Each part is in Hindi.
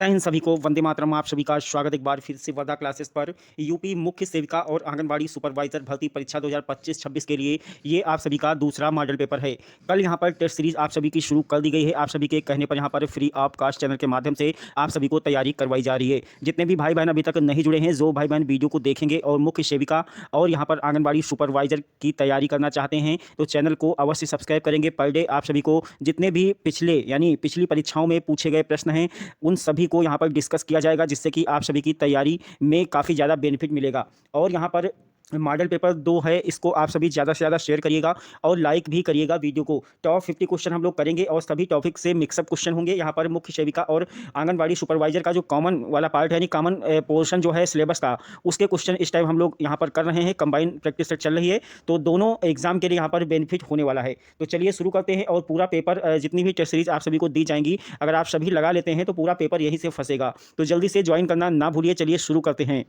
जय हिंद सभी को। वंदे मातरम। आप सभी का स्वागत एक बार फिर से वर्धा क्लासेस पर। यूपी मुख्य सेविका और आंगनबाड़ी सुपरवाइजर भर्ती परीक्षा 2025-26 के लिए ये आप सभी का दूसरा मॉडल पेपर है। कल यहाँ पर टेस्ट सीरीज आप सभी की शुरू कर दी गई है। आप सभी के कहने पर यहाँ पर फ्री ऑफ कास्ट चैनल के माध्यम से आप सभी को तैयारी करवाई जा रही है। जितने भी भाई बहन अभी तक नहीं जुड़े हैं, जो भाई बहन वीडियो को देखेंगे और मुख्य सेविका और यहाँ पर आंगनबाड़ी सुपरवाइजर की तैयारी करना चाहते हैं तो चैनल को अवश्य सब्सक्राइब करेंगे। पर डे आप सभी को जितने भी पिछली परीक्षाओं में पूछे गए प्रश्न हैं उन सभी को यहाँ पर डिस्कस किया जाएगा, जिससे कि आप सभी की तैयारी में काफ़ी ज़्यादा बेनिफिट मिलेगा। और यहाँ पर मॉडल पेपर 2 है, इसको आप सभी ज़्यादा से ज़्यादा शेयर करिएगा और लाइक भी करिएगा वीडियो को। टॉप 50 क्वेश्चन हम लोग करेंगे और सभी टॉपिक से मिक्सअप क्वेश्चन होंगे। यहाँ पर मुख्य सेविका और आंगनबाड़ी सुपरवाइजर का जो कॉमन वाला पार्ट है, यानी कॉमन पोर्शन जो है सिलेबस का, उसके क्वेश्चन इस टाइम हम लोग यहाँ पर कर रहे हैं। कंबाइन प्रैक्टिस सेट चल रही है, तो दोनों एग्जाम के लिए यहाँ पर बेनिफिट होने वाला है। तो चलिए शुरू करते हैं। और पूरा पेपर जितनी भी टेस्ट सीरीज आप सभी को दी जाएंगी, अगर आप सभी लगा लेते हैं तो पूरा पेपर यहीं से फंसेगा। तो जल्दी से ज्वाइन करना ना भूलिए। चलिए शुरू करते हैं।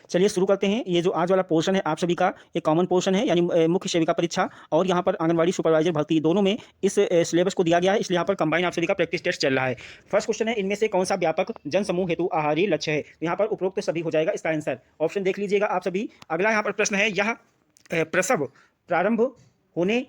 चलिए शुरू करते हैं। ये जो आज वाला पोर्शन है आप सभी का, ये कॉमन पोर्शन है, यानी मुख्य सेविका परीक्षा और यहाँ पर आंगनबाड़ी सुपरवाइजर भर्ती, दोनों में इस सिलेबस को दिया गया है, इसलिए यहाँ पर कंबाइन आप सभी का प्रैक्टिस टेस्ट चल रहा है। फर्स्ट क्वेश्चन है, इनमें से कौन सा व्यापक जन समूह हेतु आहारी लक्ष्य है? तो यहाँ पर उपरोक्त सभी हो जाएगा इसका आंसर। ऑप्शन देख लीजिएगा आप सभी। अगला यहाँ पर प्रश्न है, यह प्रसव प्रारंभ होने,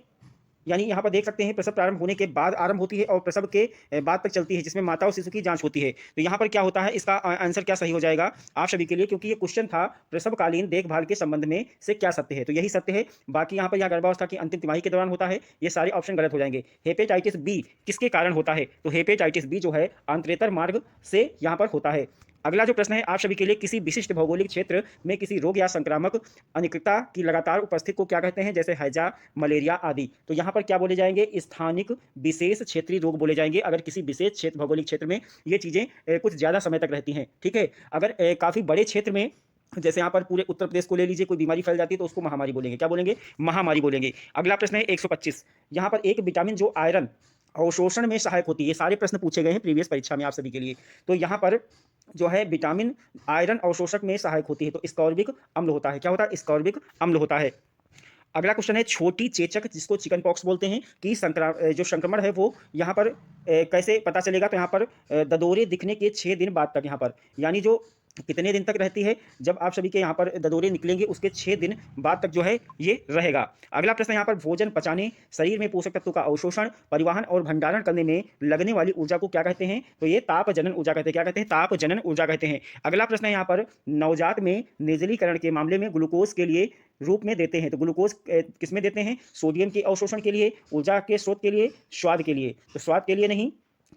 यानी यहाँ पर देख सकते हैं प्रसव प्रारंभ होने के बाद आरंभ होती है और प्रसव के बाद तक चलती है, जिसमें माता और शिशु की जांच होती है। तो यहाँ पर क्या होता है, इसका आंसर क्या सही हो जाएगा आप सभी के लिए, क्योंकि ये क्वेश्चन था प्रसवकालीन देखभाल के संबंध में से क्या सत्य है, तो यही सत्य है। बाकी यहाँ पर यह गर्भावस्था की अंतिम तिमाही के दौरान होता है, ये सारे ऑप्शन गलत हो जाएंगे। हेपेटाइटिस बी किसके कारण होता है? तो हेपेटाइटिस बी जो है आंत्रेतर मार्ग से यहाँ पर होता है। अगला जो प्रश्न है आप सभी के लिए, किसी विशिष्ट भौगोलिक क्षेत्र में किसी रोग या संक्रामक अनिकता की लगातार उपस्थिति को क्या कहते हैं? जैसे हैजा, मलेरिया आदि। तो यहाँ पर क्या बोले जाएंगे? स्थानिक विशेष क्षेत्रीय रोग बोले जाएंगे, अगर किसी विशेष क्षेत्र भौगोलिक क्षेत्र में ये चीज़ें कुछ ज़्यादा समय तक रहती हैं। ठीक है। अगर काफ़ी बड़े क्षेत्र में, जैसे यहाँ पर पूरे उत्तर प्रदेश को ले लीजिए, कोई बीमारी फैल जाती है तो उसको महामारी बोलेंगे। क्या बोलेंगे? महामारी बोलेंगे। अगला प्रश्न है 125। यहाँ पर एक विटामिन जो आयरन अवशोषण में सहायक होती है, ये सारे प्रश्न पूछे गए हैं प्रीवियस परीक्षा में आप सभी के लिए। तो यहाँ पर जो है विटामिन आयरन अवशोषक में सहायक होती है, तो स्कॉर्बिक अम्ल होता है। क्या होता है? स्कॉर्बिक अम्ल होता है। अगला क्वेश्चन है, छोटी चेचक जिसको चिकन पॉक्स बोलते हैं कि जो संक्रमण है वो यहाँ पर कैसे पता चलेगा? तो यहाँ पर ददोरे दिखने के 6 दिन बाद तक, यहाँ पर यानी जो कितने दिन तक रहती है, जब आप सभी के यहाँ पर ददोरे निकलेंगे उसके 6 दिन बाद तक जो है ये रहेगा। अगला प्रश्न यहाँ पर, भोजन पचाने, शरीर में पोषक तत्वों का अवशोषण, परिवहन और भंडारण करने में लगने वाली ऊर्जा को क्या कहते हैं? तो ये ताप जनन ऊर्जा कहते हैं। क्या कहते हैं? ताप जनन ऊर्जा कहते हैं। अगला प्रश्न है यहाँ पर, नवजात में निर्जलीकरण के मामले में ग्लूकोज के लिए रूप में देते हैं, तो ग्लूकोज किस में देते हैं? सोडियम के अवशोषण के लिए, ऊर्जा के स्रोत के लिए, स्वाद के लिए। तो स्वाद के लिए नहीं,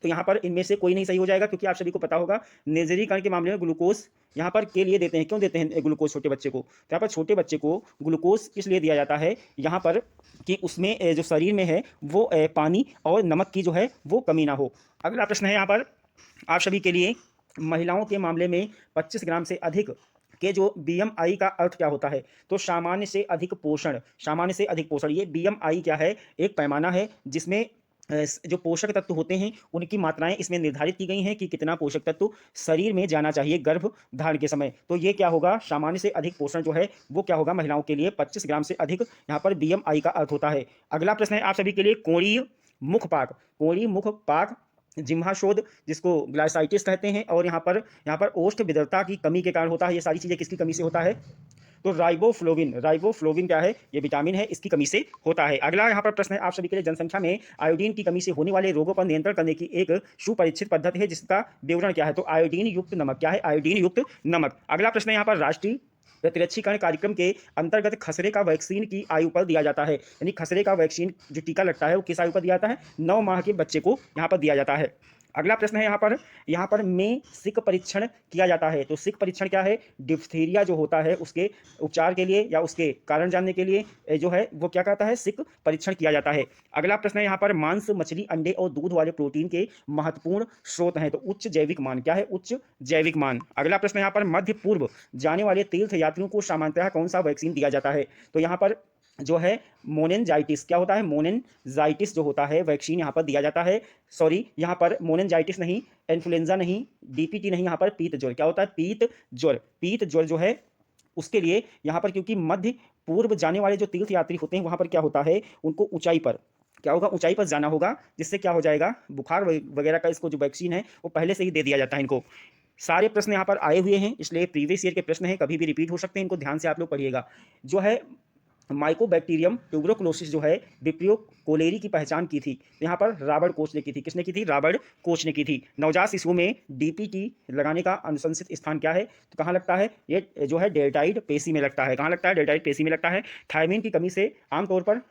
तो यहाँ पर इनमें से कोई नहीं सही हो जाएगा, क्योंकि आप सभी को पता होगा निर्जलीकरण के मामले में ग्लूकोज यहाँ पर के लिए देते हैं। क्यों देते हैं ग्लूकोज छोटे बच्चे को? तो यहाँ पर छोटे बच्चे को ग्लूकोज किस लिए दिया जाता है यहाँ पर, कि उसमें जो शरीर में है वो पानी और नमक की जो है वो कमी ना हो। अगला प्रश्न है यहाँ पर आप सभी के लिए, महिलाओं के मामले में 25 ग्राम से अधिक के जो बीएमआई का अर्थ क्या होता है? तो सामान्य से अधिक पोषण। सामान्य से अधिक पोषण, ये बीएमआई क्या है? एक पैमाना है जिसमें जो पोषक तत्व होते हैं उनकी मात्राएं इसमें निर्धारित की गई हैं कि कितना पोषक तत्व शरीर में जाना चाहिए गर्भ धारण के समय। तो ये क्या होगा? सामान्य से अधिक पोषण जो है वो क्या होगा? महिलाओं के लिए 25 ग्राम से अधिक यहाँ पर बीएमआई का अर्थ होता है। अगला प्रश्न है आप सभी के लिए, कोणीय मुखपाक। कोणीय मुखपाक जिह्वा शोध जिसको ग्लाइसाइटिस कहते हैं, और यहाँ पर ओष्ठ विद्रता की कमी के कारण होता है। ये सारी चीज़ें किसकी कमी से होता है? तो राइबोफ्लोविन। राइबोफ्लोविन क्या है? ये विटामिन है, इसकी कमी से होता है। अगला यहाँ पर प्रश्न है आप सभी के लिए, जनसंख्या में आयोडीन की कमी से होने वाले रोगों पर नियंत्रण करने की एक सुपरीक्षित पद्धति है, जिसका विवरण क्या है? तो आयोडीन युक्त नमक। क्या है? आयोडीन युक्त नमक। अगला प्रश्न है यहाँ पर, राष्ट्रीय प्रतिरक्षीकरण कार्यक्रम के अंतर्गत खसरे का वैक्सीन की आयु पर दिया जाता है, यानी खसरे का वैक्सीन जो टीका लगता है वो किस आयु पर दिया जाता है? 9 माह के बच्चे को यहाँ पर दिया जाता है। अगला प्रश्न है यहाँ पर में सिक परीक्षण किया जाता है। तो सिक परीक्षण क्या है? डिप्थीरिया जो होता है उसके उपचार के लिए या उसके कारण जानने के लिए जो है वो क्या कहता है? सिक परीक्षण किया जाता है। अगला प्रश्न है यहाँ पर, मांस, मछली, अंडे और दूध वाले प्रोटीन के महत्वपूर्ण स्रोत हैं, तो उच्च जैविक मान। क्या है? उच्च जैविक मान। अगला प्रश्न है यहाँ पर, मध्य पूर्व जाने वाले तीर्थ यात्रियों को सामान्यतः कौन सा वैक्सीन दिया जाता है? तो यहाँ पर जो है मोनेनजाइटिस। क्या होता है? मोनेनजाइटिस जो होता है वैक्सीन यहाँ पर दिया जाता है। सॉरी, यहाँ पर मोनेनजाइटिस नहीं, इन्फ्लुएंजा नहीं, डीपीटी नहीं, यहाँ पर पीत ज्वर। क्या होता है? पीत ज्वर। पीत ज्वर जो है उसके लिए यहाँ पर, क्योंकि मध्य पूर्व जाने वाले जो तीर्थ यात्री होते हैं वहाँ पर क्या होता है? उनको ऊंचाई पर क्या होगा, ऊंचाई पर जाना होगा, जिससे क्या हो जाएगा, बुखार वगैरह का इसको जो वैक्सीन है वो पहले से ही दे दिया जाता है इनको। सारे प्रश्न यहाँ पर आए हुए हैं, इसलिए प्रीवियस ईयर के प्रश्न हैं, कभी भी रिपीट हो सकते हैं, इनको ध्यान से आप लोग पढ़िएगा। जो है माइकोबैक्टीरियम ट्यूबरोक्लोसिस जो है विब्रियो कोलेरी की पहचान की थी, तो यहाँ पर रॉबर्ट कोच ने की थी। किसने की थी? रॉबर्ट कोच ने की थी। नवजात शिशुओं में डीपीटी लगाने का अनुशंसित स्थान क्या है? तो कहाँ लगता है? ये जो है डेल्टाइड पेशी में लगता है। कहाँ लगता है? डेल्टाइड पेशी में लगता है। थायमीन की कमी से आमतौर पर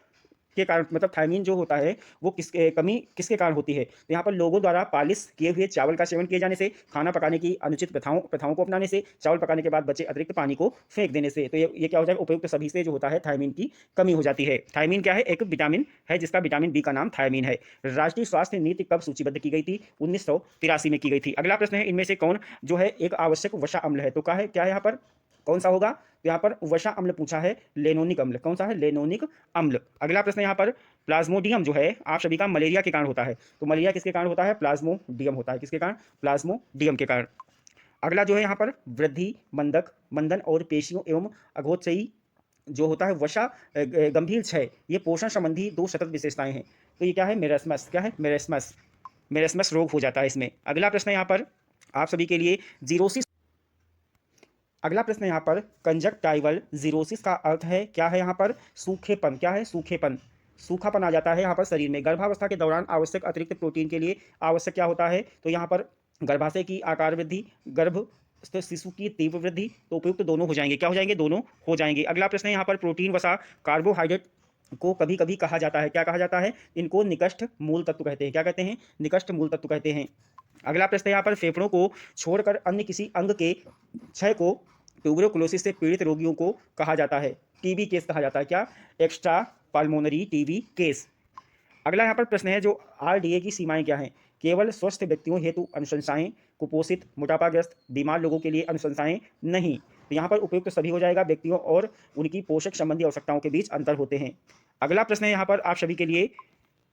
के कारण, मतलब थायमीन जो होता है वो कमी किसके कारण होती है? तो यहाँ पर लोगों द्वारा पालिश किए हुए चावल का सेवन किए जाने से, खाना पकाने की अनुचित प्रथाओं को अपनाने से, चावल पकाने के बाद बचे अतिरिक्त पानी को फेंक देने से। तो ये क्या हो जाएगा? उपयुक्त सभी से जो होता है थायमीन की कमी हो जाती है। थायमीन क्या है? एक विटामिन है जिसका विटामिन बी का नाम थायमीन है। राष्ट्रीय स्वास्थ्य नीति कब सूचीबद्ध की गई थी? 1983 में की गई थी। अगला प्रश्न है, इनमें से कौन जो है एक आवश्यक वसा अम्ल है? तो क्या है यहाँ पर? कौन सा होगा? तो यहाँ पर वसा अम्ल पूछा है, लेनोनिक अम्ल। कौन सा है? लेनोनिक अम्ल। अगला प्रश्न यहाँ पर, प्लाज्मोडियम जो है आप सभी का मलेरिया के कारण होता है। तो मलेरिया किसके कारण होता है? प्लाज्मोडियम होता है। किसके कारण? प्लाज्मोडियम के कारण। अगला जो है यहाँ पर, वृद्धि, मंदक, मंदन और पेशियों एवं अघोत्सई जो होता है वसा गंभीर क्षय, ये पोषण संबंधी दो सतत विशेषताएं हैं। तो ये क्या है? मेरेस्मस। क्या है? मेरेस्मस। मेरेस्मस रोग हो जाता है इसमें। अगला प्रश्न यहाँ पर आप सभी के लिए, जीरोसिस। अगला प्रश्न यहाँ पर, कंजक्टाइवल जीरोसिस का अर्थ है क्या है? यहाँ पर सूखेपन। क्या है? सूखेपन। सूखापन आ जाता है यहाँ पर शरीर में। गर्भावस्था के दौरान आवश्यक अतिरिक्त प्रोटीन के लिए आवश्यक क्या होता है? तो यहाँ पर गर्भाशय की आकार वृद्धि, गर्भस्थ शिशु की तीव्र वृद्धि, तो उपयुक्त दोनों हो जाएंगे। क्या हो जाएंगे? दोनों हो जाएंगे। अगला प्रश्न है यहाँ पर, प्रोटीन वसा कार्बोहाइड्रेट को कभी कभी कहा जाता है, क्या कहा जाता है? इनको निकष्ट मूल तत्व कहते हैं। क्या कहते हैं? निकष्ट मूल तत्व कहते हैं। अगला प्रश्न है यहाँ पर, फेफड़ों को छोड़कर अन्य किसी अंग के क्षय को ट्यूबरोक्लोसिस से पीड़ित रोगियों को कहा जाता है, टीबी केस कहा जाता है। क्या? Extra pulmonary TB case. अगला यहाँ पर प्रश्न है, जो आरडीए की सीमाएं क्या हैं? केवल स्वस्थ व्यक्तियों हेतु अनुशंसाएं, कुपोषित, मोटापाग्रस्त, बीमार लोगों के लिए अनुशंसाएं नहीं। तो यहाँ पर उपयुक्त सभी हो जाएगा। व्यक्तियों और उनकी पोषक संबंधी आवश्यकताओं के बीच अंतर होते हैं। अगला प्रश्न है यहाँ पर आप सभी के लिए,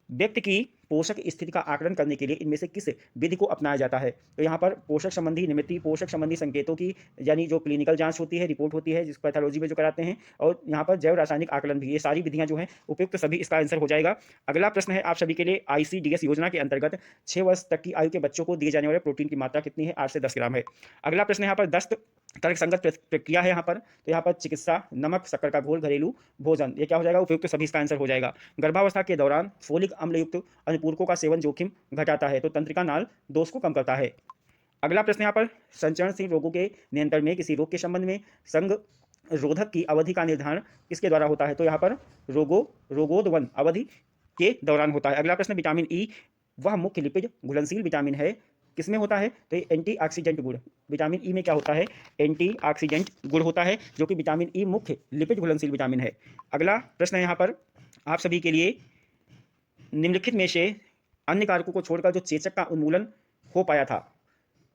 व्यक्ति की पोषक स्थिति का आकलन करने के लिए इनमें से किस विधि को अपनाया जाता है? तो यहाँ पर पोषक संबंधी निमित्तीय पोषक संबंधी संकेतों की, यानी जो क्लिनिकल जांच होती है, रिपोर्ट होती है, जिस पैथोलॉजी में जो कराते हैं, और यहाँ पर जैव रासायनिक आकलन भी, ये सारी विधियां जो हैं उपयुक्त सभी, इसका आंसर हो जाएगा। अगला प्रश्न है आप सभी के लिए, ICDS योजना के अंतर्गत 6 वर्ष तक की आयु के बच्चों को दिए जाने वाले प्रोटीन की मात्रा कितनी है? 8 से 10 ग्राम है। अगला प्रश्न यहाँ पर, दस्त तर्कसंगत प्रक्रिया है यहाँ पर, तो यहाँ पर चिकित्सा, नमक, शक्कर का घोल, घरेलू भोजन, ये क्या हो जाएगा? उपयुक्त सभी, इसका आंसर हो जाएगा। गर्भावस्था के दौरान फोलिक अम्ल युक्त अनुपूरकों का सेवन जोखिम घटाता है, तो तंत्रिका नाल दोष को कम करता है। अगला प्रश्न यहाँ पर, संचरणशील रोगों के नियंत्रण में किसी रोग के संबंध में संग रोधक की अवधि का निर्धारण किसके द्वारा होता है? तो यहाँ पर रोगोद्वन अवधि के दौरान होता है। अगला प्रश्न, विटामिन ई वह मुख्य लिपिड घुलनशील विटामिन है, किसमें होता है? तो ये एंटीऑक्सीडेंट गुण, विटामिन ई में क्या होता है? एंटीऑक्सीडेंट गुण होता है, जो कि विटामिन ई मुख्य लिपिड घुलनशील विटामिन है। अगला प्रश्न है यहाँ पर आप सभी के लिए, निम्नलिखित में से अन्य कारकों को छोड़कर जो चेचक का उन्मूलन हो पाया था,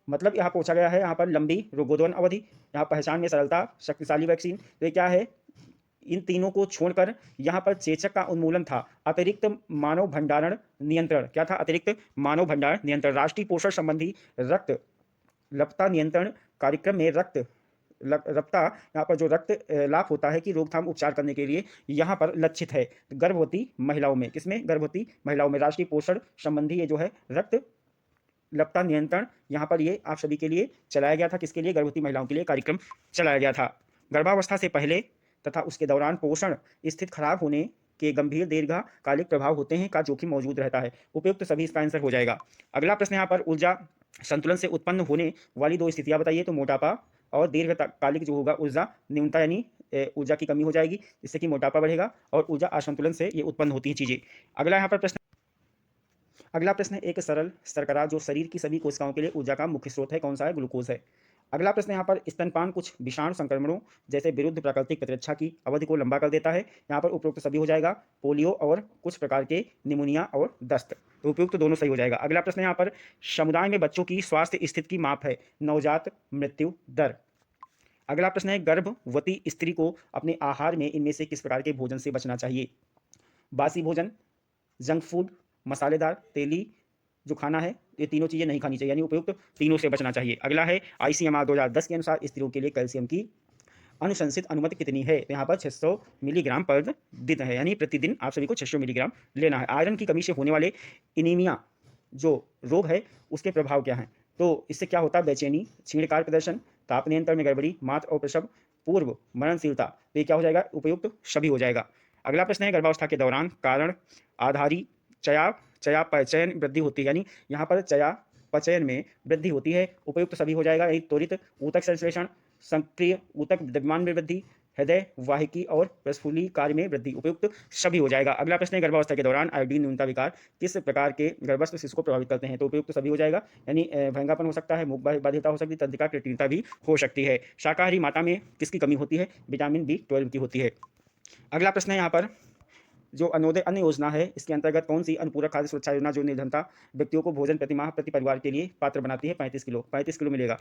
मतलब यहाँ पूछा गया है यहाँ पर लंबी रोगोद्वन अवधि, यहाँ पहचान में सरलता, शक्तिशाली वैक्सीन, तो ये क्या है? इन तीनों को छोड़कर यहाँ पर चेचक का उन्मूलन था। अतिरिक्त मानव भंडारण नियंत्रण, क्या था? अतिरिक्त मानव भंडारण नियंत्रण। राष्ट्रीय पोषण संबंधी रक्त लपता नियंत्रण कार्यक्रम में रक्ता, यहाँ पर जो रक्त लाभ होता है कि रोकथाम उपचार करने के लिए यहाँ पर लक्षित है गर्भवती महिलाओं में। किसमें? गर्भवती महिलाओं में। राष्ट्रीय पोषण संबंधी ये जो है रक्त लपता नियंत्रण, यहाँ पर ये आप सभी के लिए चलाया गया था। किसके लिए? गर्भवती महिलाओं के लिए कार्यक्रम चलाया गया था। गर्भावस्था से पहले तथा उसके दौरान पोषण स्थिति खराब होने के गंभीर दीर्घकालिक प्रभाव होते हैं का जोखिम मौजूद रहता है। उपयुक्त सभी, इसका आंसर हो जाएगा। अगला प्रश्न यहाँ पर, ऊर्जा संतुलन से उत्पन्न होने वाली दो स्थितियां बताइए। तो मोटापा और दीर्घकालिक जो होगा ऊर्जा न्यूनता, यानी ऊर्जा की कमी हो जाएगी, जिससे कि मोटापा बढ़ेगा, और ऊर्जा असंतुलन से ये उत्पन्न होती हैं चीजें। अगला प्रश्न है, एक सरल शर्करा जो शरीर की सभी कोशिकाओं के लिए ऊर्जा का मुख्य स्रोत है, कौन सा है? ग्लूकोज है। अगला प्रश्न यहाँ पर, स्तनपान कुछ विषाणु संक्रमणों जैसे विरुद्ध प्राकृतिक प्रतिरक्षा की अवधि को लंबा कर देता है, यहाँ पर उपयुक्त सभी हो जाएगा। पोलियो और कुछ प्रकार के निमोनिया और दस्त, तो उपयुक्त दोनों सही हो जाएगा। अगला प्रश्न यहाँ पर, समुदाय में बच्चों की स्वास्थ्य स्थिति की माप है, नवजात मृत्यु दर। अगला प्रश्न है, गर्भवती स्त्री को अपने आहार में इनमें से किस प्रकार के भोजन से बचना चाहिए? बासी भोजन, जंक फूड, मसालेदार, तेली जो खाना है, ये तीनों चीज़ें नहीं खानी चाहिए, यानी उपयुक्त तीनों से बचना चाहिए। अगला है, ICMR 2010 के अनुसार स्त्रियों के लिए कैल्शियम की अनुशंसित अनुमति कितनी है? तो यहाँ पर 600 मिलीग्राम पर दिन है, यानी प्रतिदिन आप सभी को 600 मिलीग्राम लेना है। आयरन की कमी से होने वाले एनीमिया जो रोग है उसके प्रभाव क्या हैं? तो इससे क्या होता है? बेचैनी, क्षीणकार प्रदर्शन, ताप नियंत्रण में गड़बड़ी, मात्र और प्रसव पूर्व मरणशीलता। तो ये क्या हो जाएगा? उपयुक्त सभी हो जाएगा। अगला प्रश्न है गर्भावस्था के दौरान कारण आधारी चयापचयन वृद्धि होती है, यानी यहाँ पर चयापचयन में वृद्धि होती है, उपयुक्त सभी हो जाएगा। यही त्वरित ऊतक संश्लेषण, सक्रिय ऊतक द्रव्यमान में वृद्धि, हृदय वाहिकी और प्रस्फुली कार्य में वृद्धि, उपयुक्त सभी हो जाएगा। अगला प्रश्न है गर्भावस्था के दौरान आयोडीन न्यूनता विकार किस प्रकार के गर्भस्थ शिशु को प्रभावित करते हैं? तो उपयुक्त सभी हो जाएगा, यानी भयंगापन हो सकता है, मुख बाध्यता हो सकती है, तंत्रिका कृत्रिमता भी हो सकती है। शाकाहारी माता में किसकी कमी होती है? विटामिन B12 की होती है। अगला प्रश्न है यहाँ पर जो अन्योदय अन्न योजना है इसके अंतर्गत कौन सी अनुपूरक खाद्य सुरक्षा योजना जो निर्धनता व्यक्तियों को भोजन प्रतिमाह प्रति परिवार के लिए पात्र बनाती है? 35 किलो मिलेगा।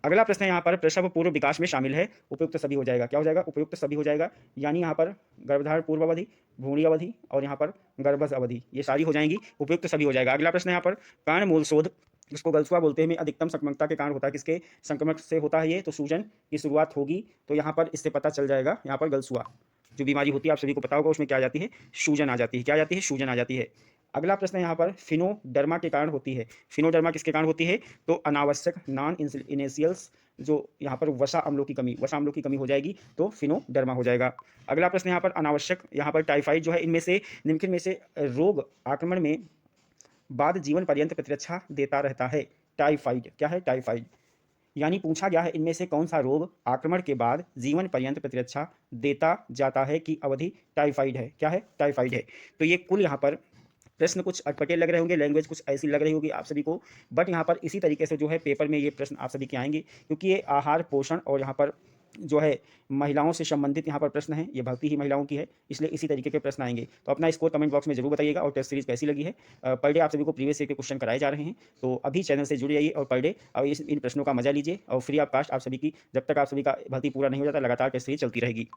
अगला प्रश्न है यहाँ पर प्रसव पूर्व विकास में शामिल है, उपयुक्त सभी हो जाएगा। क्या हो जाएगा? उपयुक्त सभी हो जाएगा, यानी यहाँ पर गर्भधारण पूर्व अवधि, भ्रूणी अवधि और यहाँ पर गर्भस्थ अवधि, ये सारी हो जाएंगी, उपयुक्त सभी हो जाएगा। अगला प्रश्न है यहाँ पर कर्ण मूल शोध जिसको गलसुआ बोलते हैं में अधिकतम संक्रमणता के कारण होता है, किसके संक्रमण से होता है? ये तो सूजन की शुरुआत होगी, तो यहाँ पर इससे पता चल जाएगा। यहाँ पर गलसुआ जो बीमारी होती है आप सभी को पता होगा, उसमें क्या आ जाती है? सूजन आ जाती है। क्या आ जाती है? सूजन आ जाती है। अगला प्रश्न है यहाँ पर फिनोडर्मा के कारण होती है। फिनोडर्मा किसके कारण होती है? तो अनावश्यक नॉन इनिशियल्स जो यहाँ पर वसा अम्लों की कमी हो जाएगी, तो फिनोडर्मा हो जाएगा। अगला प्रश्न यहाँ पर अनावश्यक, यहाँ पर टाइफाइड जो है इनमें से निम्नलिखित में से रोग आक्रमण में बाद जीवन पर्यंत प्रतिरक्षा देता रहता है। टाइफाइड क्या है? टाइफाइड यानी पूछा गया है इनमें से कौन सा रोग आक्रमण के बाद जीवन पर्यंत प्रतिरक्षा देता जाता है की अवधि टाइफाइड है। क्या है? टाइफाइड है। तो ये कुल यहाँ पर प्रश्न कुछ अटपटे लग रहे होंगे, लैंग्वेज कुछ ऐसी लग रही होगी आप सभी को, बट यहाँ पर इसी तरीके से जो है पेपर में ये प्रश्न आप सभी के आएंगे, क्योंकि ये आहार पोषण और यहाँ पर जो है महिलाओं से संबंधित यहाँ पर प्रश्न है, ये भर्ती ही महिलाओं की है, इसलिए इसी तरीके के प्रश्न आएंगे। तो अपना स्कोर कमेंट बॉक्स में जरूर बताइएगा और टेस्ट सीरीज कैसी लगी है। पर डे आप सभी को प्रीवियस ईयर के क्वेश्चन कराए जा रहे हैं, तो अभी चैनल से जुड़ जाइए और पर डे और इन प्रश्नों का मजा लीजिए और फ्री ऑफ कास्ट आप सभी की, जब तक आप सभी का भर्ती पूरा नहीं हो जाता लगातार टेस्ट सीरीज चलती रहेगी।